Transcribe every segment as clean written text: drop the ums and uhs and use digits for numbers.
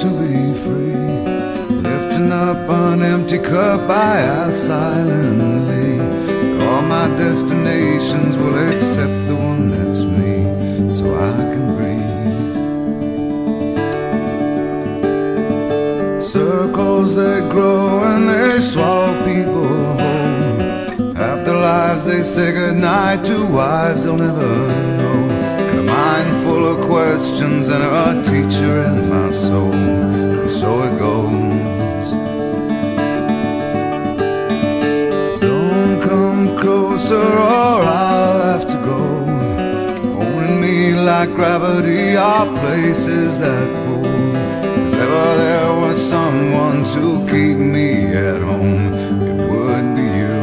to be free. Lifting up an empty cup I ask silently. All my destinations will accept the one that's me, so I can breathe. Circles they grow and they swallow people whole. After lives they say goodnight to wives they'll never know. And a mind full of questions and a teacher in my soul. And so it goes. Don't come closer or I'll have to go. Holding me like gravity are places that pull. If ever there was someone to keep me at home, it would be you.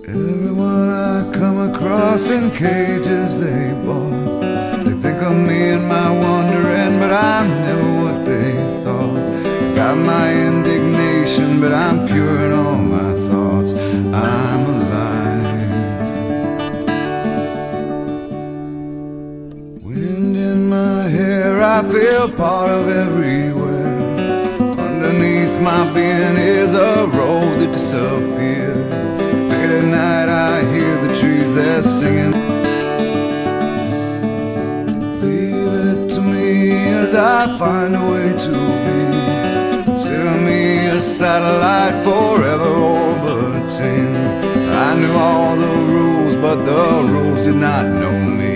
Everyone I come across in cages they bought, they think of me and my wandering, but I'm never what they thought. Got my indignation, but I'm pure in all my thoughts. I'm alive. Wind in my hair, I feel part of everywhere. Underneath my being is a road that disappeared. Late at night I hear the trees, they're singing. Leave it to me as I find a way to be. Consider me a satellite forever orbiting. I knew all the rules, but the rules did not know me.